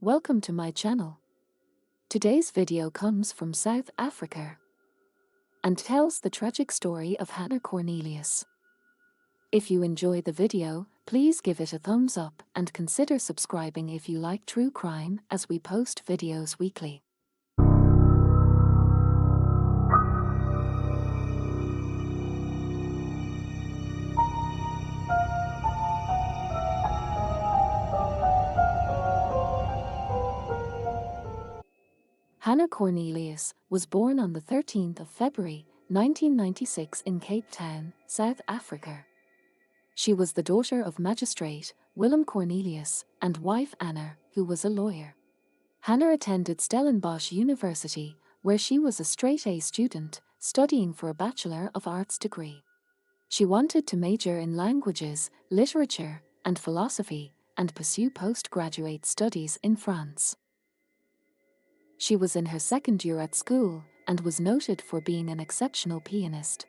Welcome to my channel. Today's video comes from South Africa and tells the tragic story of Hannah Cornelius. If you enjoy the video, please give it a thumbs up and consider subscribing if you like true crime, as we post videos weekly. Hannah Cornelius was born on the 13th of February, 1996 in Cape Town, South Africa. She was the daughter of magistrate Willem Cornelius and wife Anna, who was a lawyer. Hannah attended Stellenbosch University, where she was a straight-A student, studying for a Bachelor of Arts degree. She wanted to major in languages, literature, and philosophy, and pursue postgraduate studies in France. She was in her second year at school and was noted for being an exceptional pianist.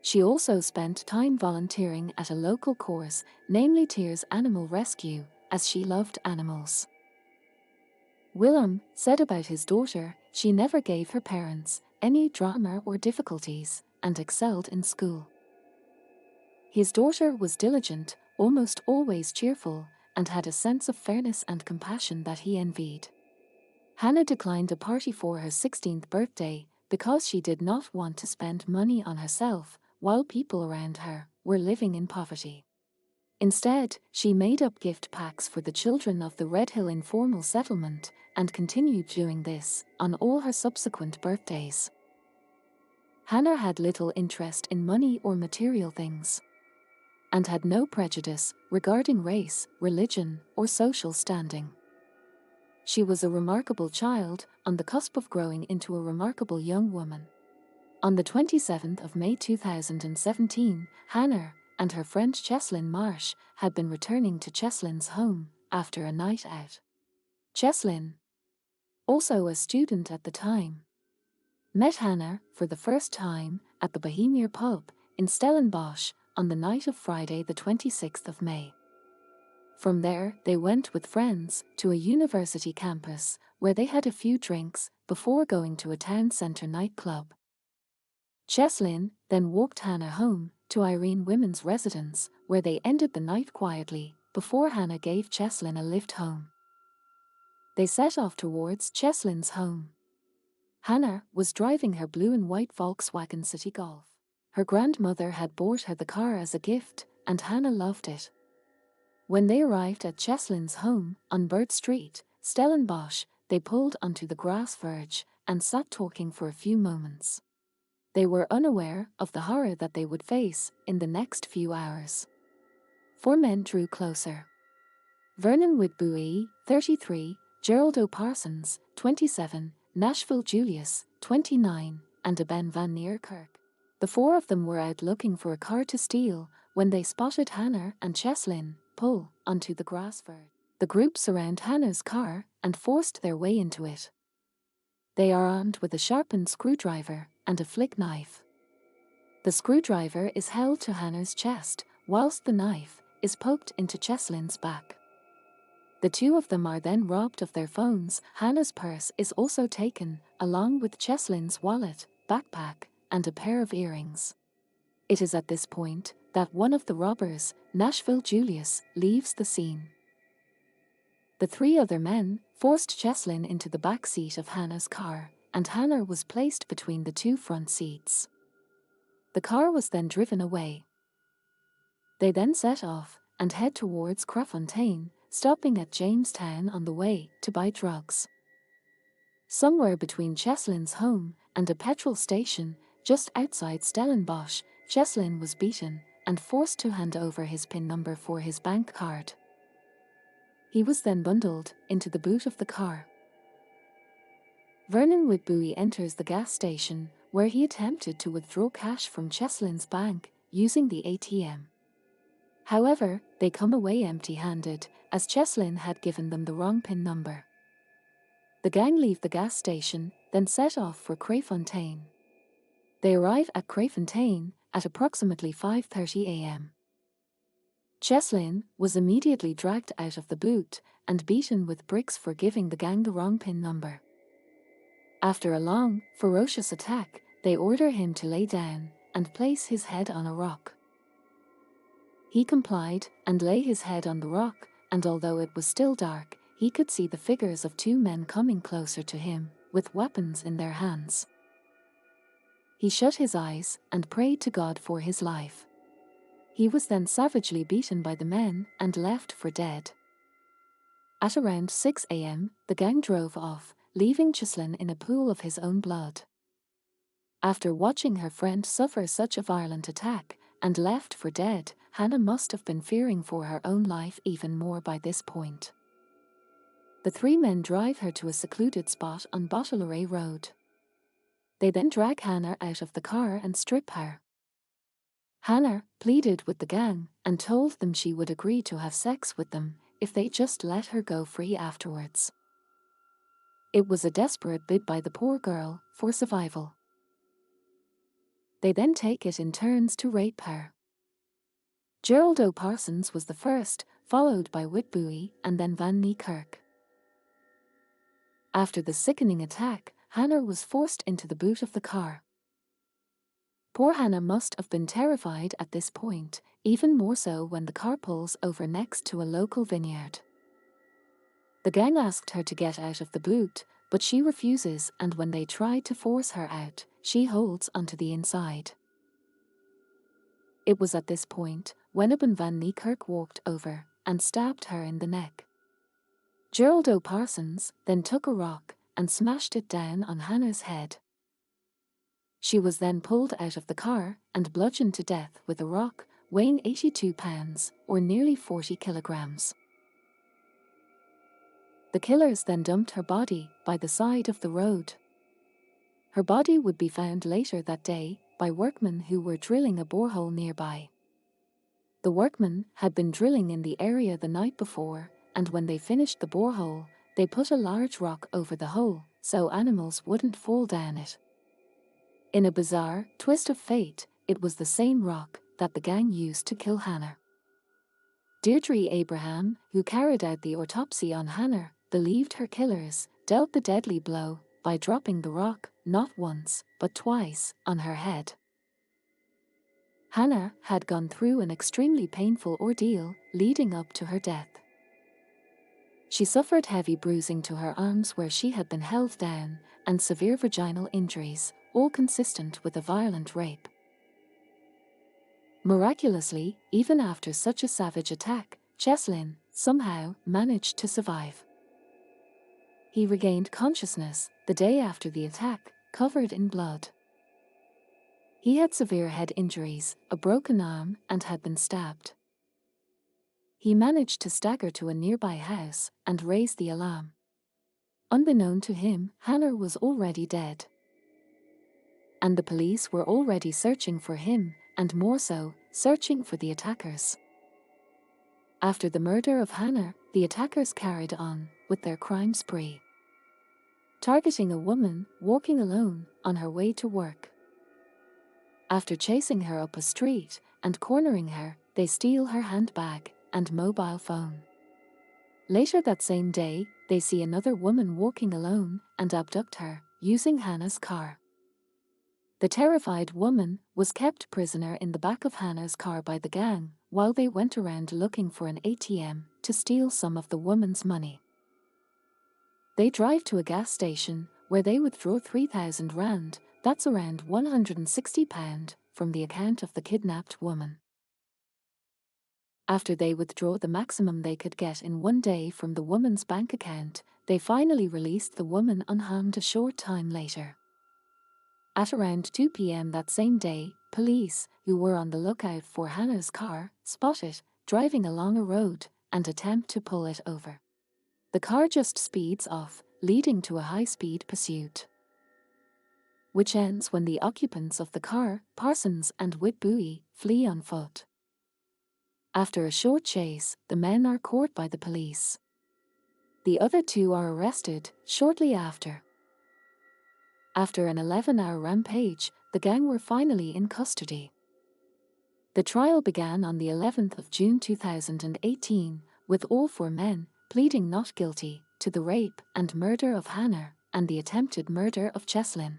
She also spent time volunteering at a local course, namely Tears Animal Rescue, as she loved animals. Willem said about his daughter, she never gave her parents any drama or difficulties and excelled in school. His daughter was diligent, almost always cheerful, and had a sense of fairness and compassion that he envied. Hannah declined a party for her 16th birthday because she did not want to spend money on herself while people around her were living in poverty. Instead, she made up gift packs for the children of the Red Hill informal settlement and continued doing this on all her subsequent birthdays. Hannah had little interest in money or material things and had no prejudice regarding race, religion, or social standing. She was a remarkable child, on the cusp of growing into a remarkable young woman. On the 27th of May 2017, Hannah and her friend Cheslin Marsh had been returning to Cheslin's home after a night out. Cheslin, also a student at the time, met Hannah for the first time at the Bohemian pub in Stellenbosch on the night of Friday the 26th of May. From there, they went with friends to a university campus where they had a few drinks before going to a town centre nightclub. Cheslin then walked Hannah home to Irene Women's residence, where they ended the night quietly before Hannah gave Cheslin a lift home. They set off towards Cheslin's home. Hannah was driving her blue and white Volkswagen City Golf. Her grandmother had bought her the car as a gift, and Hannah loved it. When they arrived at Cheslin's home on Bird Street, Stellenbosch, they pulled onto the grass verge and sat talking for a few moments. They were unaware of the horror that they would face in the next few hours. Four men drew closer. Vernon Whitbui, 33, Gerald O'Parsons, 27, Nashville Julius, 29, and Ben Van Neerkerk. The four of them were out looking for a car to steal when they spotted Hannah and Cheslin pull onto the grass verge. The group surround Hannah's car and forced their way into it. They are armed with a sharpened screwdriver and a flick knife. The screwdriver is held to Hannah's chest, whilst the knife is poked into Cheslin's back. The two of them are then robbed of their phones. Hannah's purse is also taken, along with Cheslin's wallet, backpack, and a pair of earrings. It is at this point that one of the robbers, Nashville Julius, leaves the scene. The three other men forced Cheslin into the back seat of Hannah's car, and Hannah was placed between the two front seats. The car was then driven away. They then set off and head towards Krafontein, stopping at Jamestown on the way to buy drugs. Somewhere between Cheslin's home and a petrol station just outside Stellenbosch, Cheslin was beaten and forced to hand over his PIN number for his bank card. He was then bundled into the boot of the car. Vernon Whitbui enters the gas station, where he attempted to withdraw cash from Cheslin's bank using the ATM. However, they come away empty-handed, as Cheslin had given them the wrong PIN number. The gang leave the gas station, then set off for Krafontein. They arrive at Krafontein at approximately 5:30 a.m. Cheslin was immediately dragged out of the boot and beaten with bricks for giving the gang the wrong PIN number. After a long, ferocious attack, they order him to lay down and place his head on a rock. He complied and lay his head on the rock, and although it was still dark, he could see the figures of two men coming closer to him, with weapons in their hands. He shut his eyes and prayed to God for his life. He was then savagely beaten by the men and left for dead. At around 6 a.m., the gang drove off, leaving Cheslin in a pool of his own blood. After watching her friend suffer such a violent attack and left for dead, Hannah must have been fearing for her own life even more by this point. The three men drive her to a secluded spot on Bottleray Road. They then drag Hannah out of the car and strip her. Hannah pleaded with the gang and told them she would agree to have sex with them if they just let her go free afterwards. It was a desperate bid by the poor girl for survival. They then take it in turns to rape her. Gerald O'Parsons was the first, followed by Whitbooi and then Van Niekerk. After the sickening attack, Hannah was forced into the boot of the car. Poor Hannah must have been terrified at this point, even more so when the car pulls over next to a local vineyard. The gang asked her to get out of the boot, but she refuses, and when they try to force her out, she holds onto the inside. It was at this point when Van Niekerk walked over and stabbed her in the neck. Gerald O'Parsons then took a rock and smashed it down on Hannah's head. She was then pulled out of the car and bludgeoned to death with a rock weighing 82 pounds or nearly 40 kilograms. The killers then dumped her body by the side of the road. Her body would be found later that day by workmen who were drilling a borehole nearby. The workmen had been drilling in the area the night before, and when they finished the borehole, they put a large rock over the hole so animals wouldn't fall down it. In a bizarre twist of fate, it was the same rock that the gang used to kill Hannah. Deirdre Abraham, who carried out the autopsy on Hannah, believed her killers dealt the deadly blow by dropping the rock not once, but twice, on her head. Hannah had gone through an extremely painful ordeal leading up to her death. She suffered heavy bruising to her arms where she had been held down, and severe vaginal injuries, all consistent with a violent rape. Miraculously, even after such a savage attack, Cheslin somehow managed to survive. He regained consciousness the day after the attack, covered in blood. He had severe head injuries, a broken arm, and had been stabbed. He managed to stagger to a nearby house and raise the alarm. Unbeknown to him, Hannah was already dead. And the police were already searching for him, and more so, searching for the attackers. After the murder of Hannah, the attackers carried on with their crime spree, targeting a woman walking alone on her way to work. After chasing her up a street and cornering her, they steal her handbag and mobile phone. Later that same day, they see another woman walking alone and abduct her, using Hannah's car. The terrified woman was kept prisoner in the back of Hannah's car by the gang while they went around looking for an ATM to steal some of the woman's money. They drive to a gas station where they withdraw 3,000 rand, that's around £160, from the account of the kidnapped woman. After they withdraw the maximum they could get in one day from the woman's bank account, they finally released the woman unharmed a short time later. At around 2 p.m. that same day, police, who were on the lookout for Hannah's car, spot it driving along a road and attempt to pull it over. The car just speeds off, leading to a high-speed pursuit, which ends when the occupants of the car, Parsons and Whitbooi, flee on foot. After a short chase, the men are caught by the police. The other two are arrested shortly after. After an 11-hour rampage, the gang were finally in custody. The trial began on the 11th of June 2018, with all 4 men pleading not guilty to the rape and murder of Hannah and the attempted murder of Cheslin.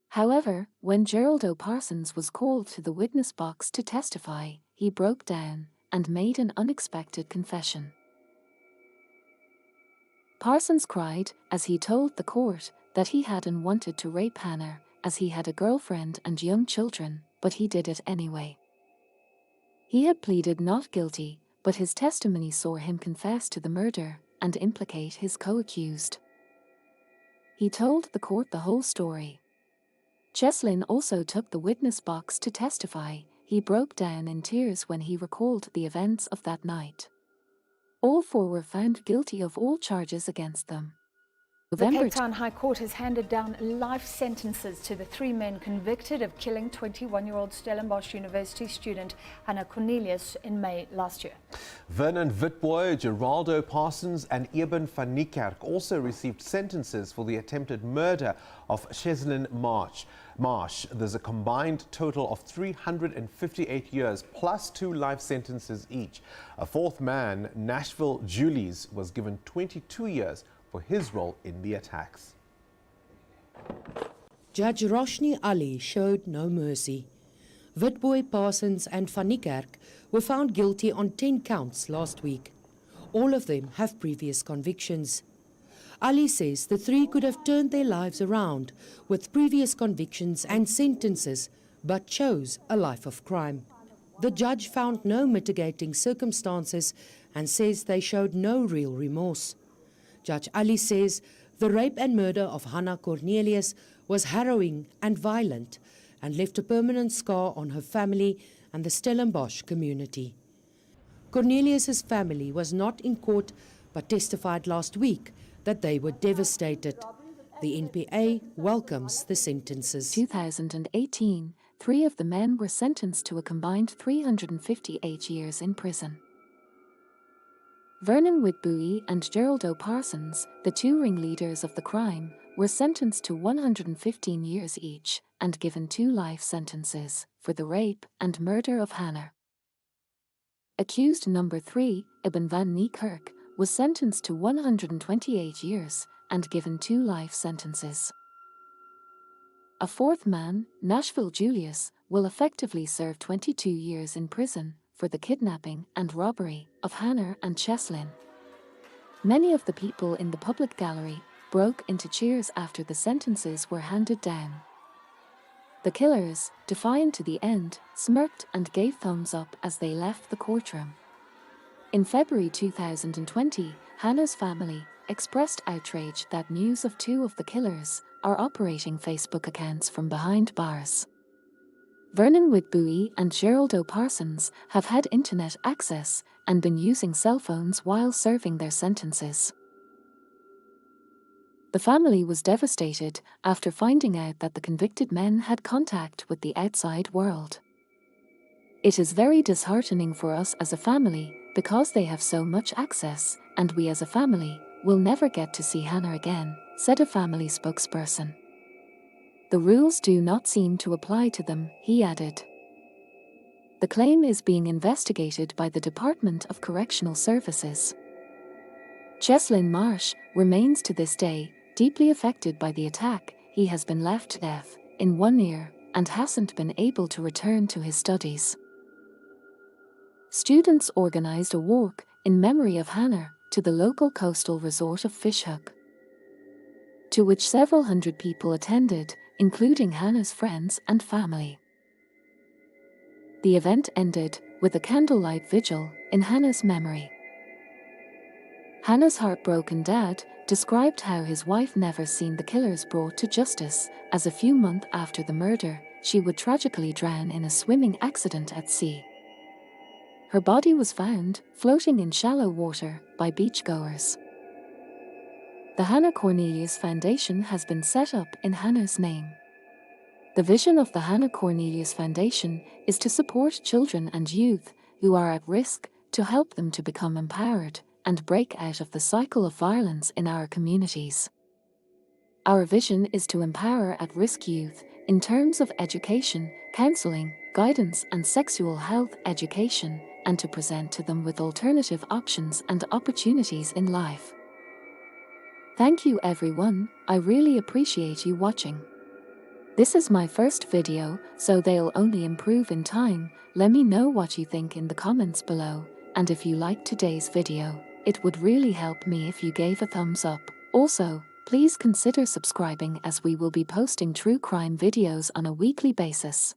However, when Gerald Parsons was called to the witness box to testify, he broke down and made an unexpected confession. Parsons cried as he told the court that he hadn't wanted to rape Hannah, as he had a girlfriend and young children, but he did it anyway. He had pleaded not guilty, but his testimony saw him confess to the murder and implicate his co-accused. He told the court the whole story. Cheslin also took the witness box to testify. He broke down in tears when he recalled the events of that night. All 4 were found guilty of all charges against them. The Cape Town High Court has handed down life sentences to the 3 men convicted of killing 21-year-old Stellenbosch University student Hannah Cornelius in May last year. Vernon Witbooi, Geraldo Parsons and Eben van Niekerk also received sentences for the attempted murder of Cheslin Marsh. There's a combined total of 358 years plus 2 life sentences each. A 4th man, Nashville Julies, was given 22 years for his role in the attacks. Judge Roshni Ali showed no mercy. Witbooi, Parsons and van Niekerk were found guilty on 10 counts last week. All of them have previous convictions. Ali says the 3 could have turned their lives around with previous convictions and sentences, but chose a life of crime. The judge found no mitigating circumstances and says they showed no real remorse. Judge Ali says the rape and murder of Hannah Cornelius was harrowing and violent and left a permanent scar on her family and the Stellenbosch community. Cornelius's family was not in court but testified last week that they were devastated. The NPA welcomes the sentences. 2018, 3 of the men were sentenced to a combined 358 years in prison. Vernon Witbooi and Geraldo Parsons, the 2 ringleaders of the crime, were sentenced to 115 years each and given 2 life sentences for the rape and murder of Hannah. Accused number 3, Eben van Niekerk, was sentenced to 128 years and given 2 life sentences. A 4th man, Nashville Julius, will effectively serve 22 years in prison for the kidnapping and robbery of Hannah and Cheslin. Many of the people in the public gallery broke into cheers after the sentences were handed down. The killers, defiant to the end, smirked and gave thumbs up as they left the courtroom. In February 2020, Hannah's family expressed outrage that news of 2 of the killers are operating Facebook accounts from behind bars. Vernon Witbooi and Geraldo Parsons have had internet access and been using cell phones while serving their sentences. The family was devastated after finding out that the convicted men had contact with the outside world. It is very disheartening for us as a family because they have so much access, and we as a family will never get to see Hannah again, said a family spokesperson. The rules do not seem to apply to them, he added. The claim is being investigated by the Department of Correctional Services. Cheslin Marsh remains to this day deeply affected by the attack. He has been left deaf in 1 ear and hasn't been able to return to his studies. Students organized a walk in memory of Hannah to the local coastal resort of Fishhook, to which several hundred people attended, including Hannah's friends and family. The event ended with a candlelight vigil in Hannah's memory. Hannah's heartbroken dad described how his wife never seen the killers brought to justice, as a few months after the murder, she would tragically drown in a swimming accident at sea. Her body was found floating in shallow water by beachgoers. The Hannah Cornelius Foundation has been set up in Hannah's name. The vision of the Hannah Cornelius Foundation is to support children and youth who are at risk, to help them to become empowered and break out of the cycle of violence in our communities. Our vision is to empower at-risk youth in terms of education, counseling, guidance and sexual health education, and to present to them with alternative options and opportunities in life. Thank you everyone, I really appreciate you watching. This is my first video, so they'll only improve in time. Let me know what you think in the comments below, and if you liked today's video, it would really help me if you gave a thumbs up. Also, please consider subscribing as we will be posting true crime videos on a weekly basis.